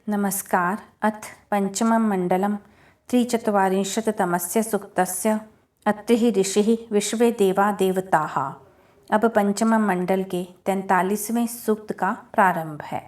नमस्कार। अथ पंचमं मंडलं त्रिचत्वारिंशत्तमस्य सूक्तस्य अत्रिः ऋषिः विश्वे देवा देवताः। अब पंचम मंडल के 43वें सूक्त का प्रारंभ है।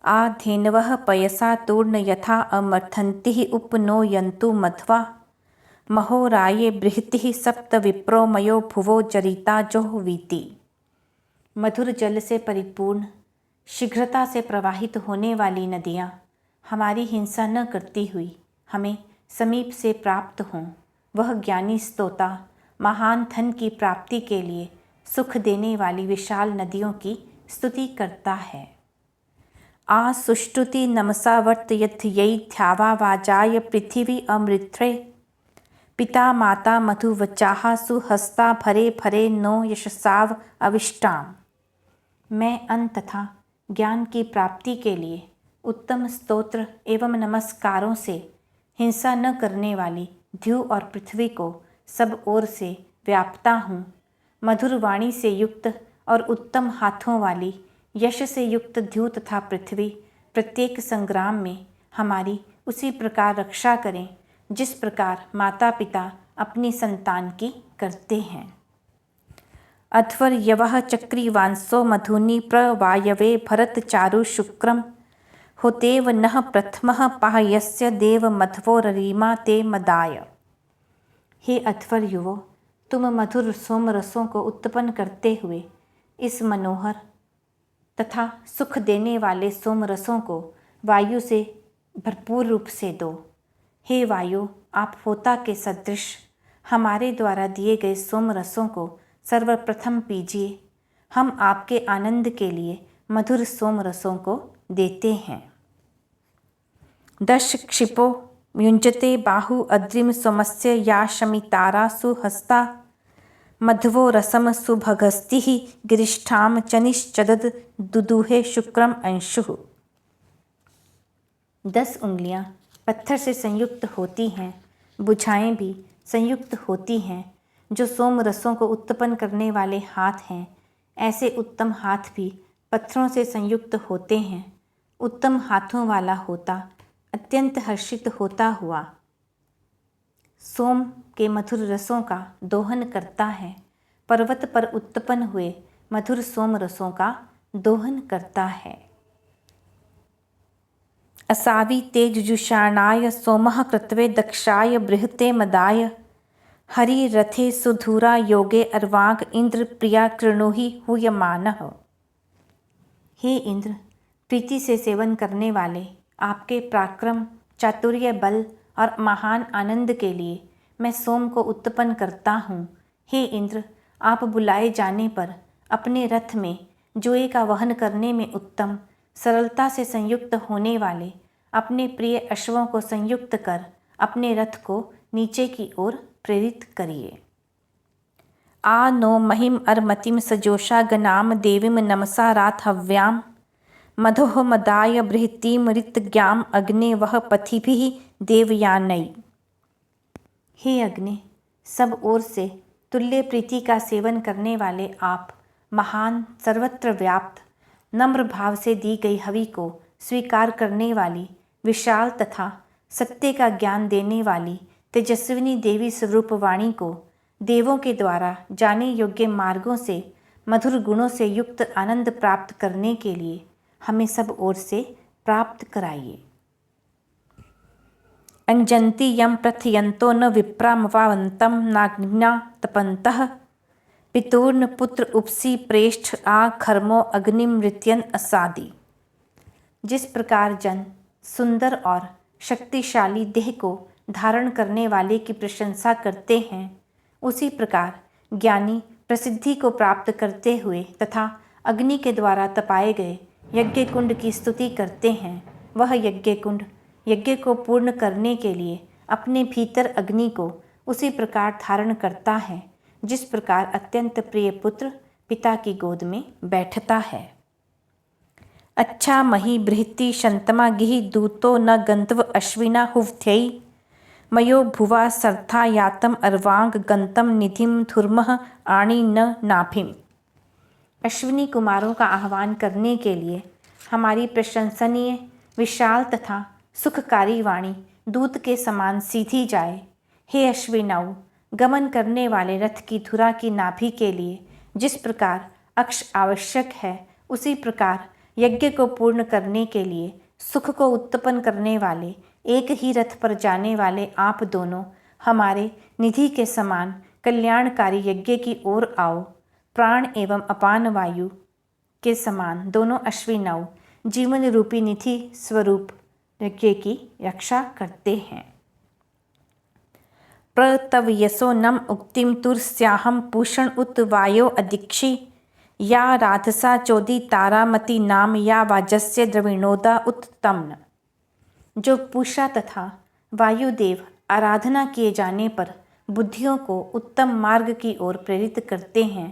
आ धेनवः पयसा तूर्ण यथा अमर्थन्तिः उप नो यन्तु मध्वा महोराये बृहतिः सप्त विप्रो मयो भुवो जरिता जोहवीति। मधुर जल से परिपूर्ण शीघ्रता से प्रवाहित होने वाली नदियाँ हमारी हिंसा न करती हुई हमें समीप से प्राप्त हों। वह ज्ञानी स्तोता महान धन की प्राप्ति के लिए सुख देने वाली विशाल नदियों की स्तुति करता है। आ सुष्टुति नमसा वर्तयत्यै ध्यावा वाजाय पृथिवी अमृत्रे पिता माता मधुवचाः सुहस्ता भरे भरे नो यशसाव अविष्टाम। मैं अन्न तथा ज्ञान की प्राप्ति के लिए उत्तम स्तोत्र एवं नमस्कारों से हिंसा न करने वाली ध्युव और पृथ्वी को सब ओर से व्यापता हूँ। मधुर वाणी से युक्त और उत्तम हाथों वाली यश से युक्त ध्युव तथा पृथ्वी प्रत्येक संग्राम में हमारी उसी प्रकार रक्षा करें जिस प्रकार माता पिता अपनी संतान की करते हैं। अध्वर यवः चक्रीवांसो मधुनि प्रवायवे भरत चारु शुक्रम होतेव नः प्रथमः पाह्यस्य देव मध्वो ररीमा ते मदाय। हे अध्वर युवो, तुम मधुर सोम रसों को उत्पन्न करते हुए इस मनोहर तथा सुख देने वाले सोम रसों को वायु से भरपूर रूप से दो। हे वायु, आप होता के सदृश हमारे द्वारा दिए गए सोम रसों को सर्वप्रथम पीजिए। हम आपके आनंद के लिए मधुर सोम रसों को देते हैं। दश क्षिपो युञ्जते बाहु अद्रिम सोमस्य या शमितारा सुहस्ता मध्वो रसम सुभगस्तिः गिरिष्ठाम चनिश्चदद दुदुहे शुक्रम अंशुः। 10 उंगलियां पत्थर से संयुक्त होती हैं, भुजाएं भी संयुक्त होती हैं। जो सोम रसों को उत्पन्न करने वाले हाथ हैं, ऐसे उत्तम हाथ भी पत्थरों से संयुक्त होते हैं। उत्तम हाथों वाला होता अत्यंत हर्षित होता हुआ सोम के मधुर रसों का दोहन करता है। पर्वत पर उत्पन्न हुए मधुर सोम रसों का दोहन करता है। असावी तेजुषाणाय सोमः कृत्वे दक्षाय बृहते मदाय हरि रथे सुधुरा योगे अर्वांग इंद्र प्रिया कृणुहि हूयमानः। हे इंद्र, प्रीति से सेवन करने वाले आपके पराक्रम, चातुर्य, बल और महान आनंद के लिए मैं सोम को उत्पन्न करता हूँ। हे इंद्र, आप बुलाए जाने पर अपने रथ में जुए का वहन करने में उत्तम, सरलता से संयुक्त होने वाले अपने प्रिय अश्वों को संयुक्त कर अपने रथ को नीचे की ओर प्रेरित करिए। आ नो महिम अर्मतिम सजोषा गनाम देवीम नमसा राथव्याम मधोह मदाय बृहतीम ऋतज्ञाम अग्ने वह पथिभिः देवयानई। हे अग्नि, सब ओर से तुल्य प्रीति का सेवन करने वाले आप महान, सर्वत्र व्याप्त, नम्र भाव से दी गई हवि को स्वीकार करने वाली, विशाल तथा सत्य का ज्ञान देने वाली तेजस्विनी देवी स्वरूप वाणी को देवों के द्वारा जाने योग्य मार्गों से मधुर गुणों से युक्त आनंद प्राप्त करने के लिए हमें सब ओर से प्राप्त कराइए। अंजन्ति यम प्रथयन्तो न विप्रामवावन्तं नाग्निना तपन्तः पितूर्ण पुत्र उपसी प्रेष्ठ आ खर्मो अग्निमृत्यन असादि। जिस प्रकार जन सुंदर और शक्तिशाली देह को धारण करने वाले की प्रशंसा करते हैं, उसी प्रकार ज्ञानी प्रसिद्धि को प्राप्त करते हुए तथा अग्नि के द्वारा तपाए गए यज्ञ कुंड की स्तुति करते हैं। वह यज्ञ कुंड यज्ञ को पूर्ण करने के लिए अपने भीतर अग्नि को उसी प्रकार धारण करता है जिस प्रकार अत्यंत प्रिय पुत्र पिता की गोद में बैठता है। अच्छा मही बृहति शंतमा गिहि दूतो न गंतव अश्विना हुव्थ्यै मयो भुवा सर्था यातम अर्वांग गंतम निधिम धुर्मः आणी न नाभिम। अश्विनी कुमारों का आह्वान करने के लिए हमारी प्रशंसनीय विशाल तथा सुखकारी वाणी दूत के समान सीधी जाए। हे अश्विनौ, गमन करने वाले रथ की धुरा की नाभि के लिए जिस प्रकार अक्ष आवश्यक है, उसी प्रकार यज्ञ को पूर्ण करने के लिए सुख को उत्पन्न करने वाले एक ही रथ पर जाने वाले आप दोनों हमारे निधि के समान कल्याणकारी यज्ञ की ओर आओ। प्राण एवं अपान वायु के समान दोनों अश्विनौ जीवन रूपी निधि स्वरूप यज्ञ की रक्षा करते हैं। प्रतवयसो नम उक्तिम तुर्स्याहम पूषण उत वायो अदीक्षि या राधसा चोदी तारामती नाम या वाजस्य द्रविणोदा उत्तम्न। जो पूषा तथा वायुदेव आराधना किए जाने पर बुद्धियों को उत्तम मार्ग की ओर प्रेरित करते हैं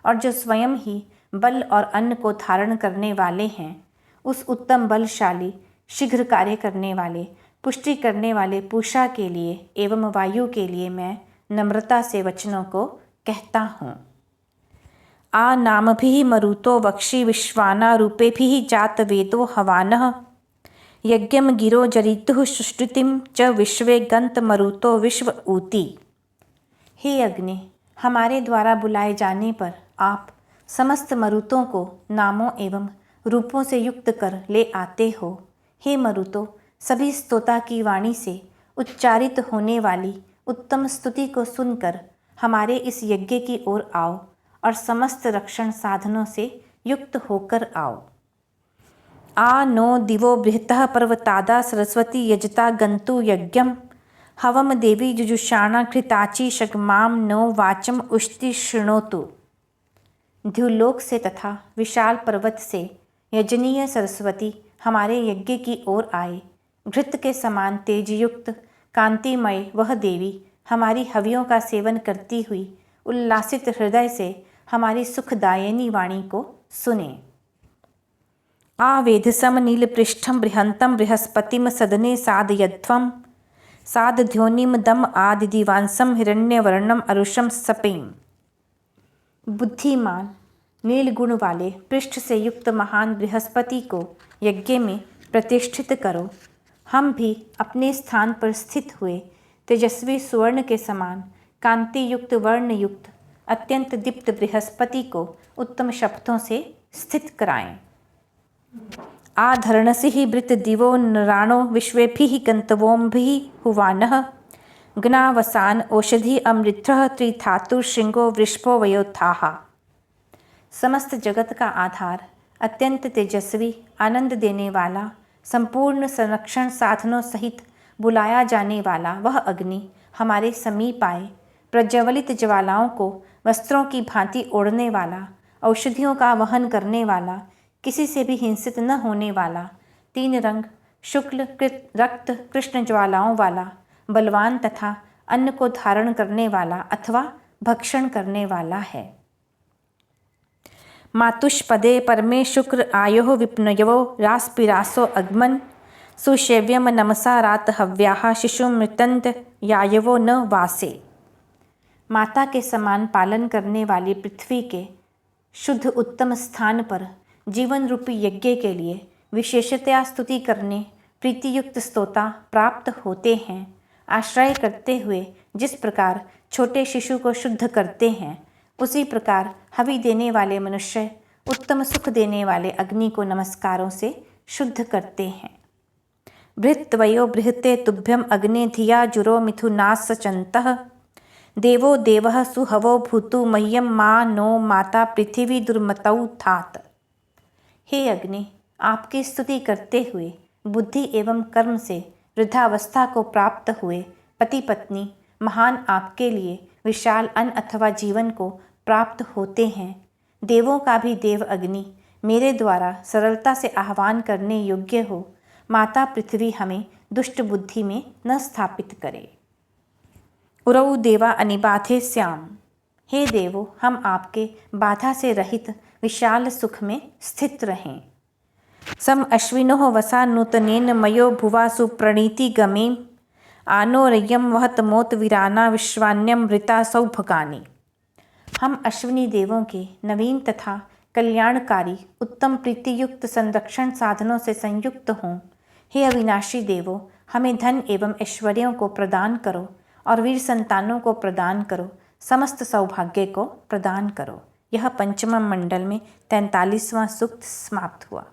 और जो स्वयं ही बल और अन्न को धारण करने वाले हैं, उस उत्तम बलशाली शीघ्र कार्य करने वाले पुष्टि करने वाले पूषा के लिए एवं वायु के लिए मैं नम्रता से वचनों को कहता हूँ। आ नामभिः मरुतो वक्षि विश्वाना रूपेभिः जात वेदो हवानः यज्ञम गिरो जरितुः सुष्टुतिम च विश्वे गंत मरुतो विश्व ऊती। हे अग्नि, हमारे द्वारा बुलाए जाने पर आप समस्त मरुतों को नामों एवं रूपों से युक्त कर ले आते हो। हे मरुतो, सभी स्तोता की वाणी से उच्चारित होने वाली उत्तम स्तुति को सुनकर हमारे इस यज्ञ की ओर आओ और समस्त रक्षण साधनों से युक्त होकर आओ। आ नो दिवो बृहतः पर्वतादा सरस्वती यजता गंतु यज्ञम हवम देवी जुजुषाणा घृताची शगमाम नो वाचम उष्टि शृणोतु। द्युलोक से तथा विशाल पर्वत से यजनीय सरस्वती हमारे यज्ञ की ओर आए। घृत के समान तेजयुक्त कांतिमय वह देवी हमारी हवियों का सेवन करती हुई उल्लासित हृदय से हमारी सुखदायिनी वाणी को सुने। आवेधसम नीलपृष्ठम बृहंतम बृहस्पतिम सदने साधयध्वम साधध्योनिम दम आदि दिवांसम हिरण्यवर्णम अरुषम सपेम। बुद्धिमान नील गुण वाले पृष्ठ से युक्त महान बृहस्पति को यज्ञ में प्रतिष्ठित करो। हम भी अपने स्थान पर स्थित हुए तेजस्वी सुवर्ण के समान कांति युक्त वर्ण युक्त अत्यंत दीप्त बृहस्पति को उत्तम शपथों से स्थित कराएं। आधरणसि वृत दिवो नराणो विश्वेभिः गंतवोंभिः हुवानः गणावसान औषधि अमृतः त्रिधातुर्शृंगो वृषभो वयोत्थाः। समस्त जगत का आधार, अत्यंत तेजस्वी, आनंद देने वाला, संपूर्ण संरक्षण साधनों सहित बुलाया जाने वाला वह अग्नि हमारे समीप आए। प्रज्वलित ज्वालाओं को वस्त्रों की भांति ओढ़ने वाला, औषधियों का वहन करने वाला, किसी से भी हिंसित न होने वाला, 3 रंग शुक्ल रक्त कृष्ण ज्वालाओं वाला, बलवान तथा अन्न को धारण करने वाला अथवा भक्षण करने वाला है। मातुष्पदे परमे शुक्र आयो विप्नयवो रास्पिरासो अग्मन सुशेव्यम नमसा रात हव्याः शिशुमृतंत यायवो न वासे। माता के समान पालन करने वाली पृथ्वी के शुद्ध उत्तम स्थान पर जीवन रूपी यज्ञ के लिए विशेषतया स्तुति करने प्रीतियुक्त स्तोता प्राप्त होते हैं। आश्रय करते हुए जिस प्रकार छोटे शिशु को शुद्ध करते हैं, उसी प्रकार हवि देने वाले मनुष्य उत्तम सुख देने वाले अग्नि को नमस्कारों से शुद्ध करते हैं। बृहत्वयो बृहते तुभ्यम अग्ने धिया जुरो मिथुनास सचन्तः देवो देवः सुहवो भूतु मह्यम मा नो माता पृथ्वी दुर्मतौ थात। हे अग्नि, आपकी स्तुति करते हुए बुद्धि एवं कर्म से वृद्धावस्था को प्राप्त हुए पति पत्नी महान आपके लिए विशाल अन्न अथवा जीवन को प्राप्त होते हैं। देवों का भी देव अग्नि मेरे द्वारा सरलता से आह्वान करने योग्य हो, माता पृथ्वी हमें दुष्ट बुद्धि में न स्थापित करे। उरौ देवा अनिबाधे श्याम। हे देवो, हम आपके बाधा से रहित विशाल सुख में स्थित रहें। सम अश्विनो वसा नूतनेन मयो भुवा सुप्रणीति गमेम आनो रय्यम वहत मोत वीराना विश्वान्यम मृता सौभगानी। हम अश्विनी देवों के नवीन तथा कल्याणकारी उत्तम प्रीतियुक्त संरक्षण साधनों से संयुक्त हों हे अविनाशी देवो, हमें धन एवं ऐश्वर्यों को प्रदान करो और वीर संतानों को प्रदान करो, समस्त सौभाग्य को प्रदान करो। यह पंचम मंडल में 43वां सूक्त समाप्त हुआ।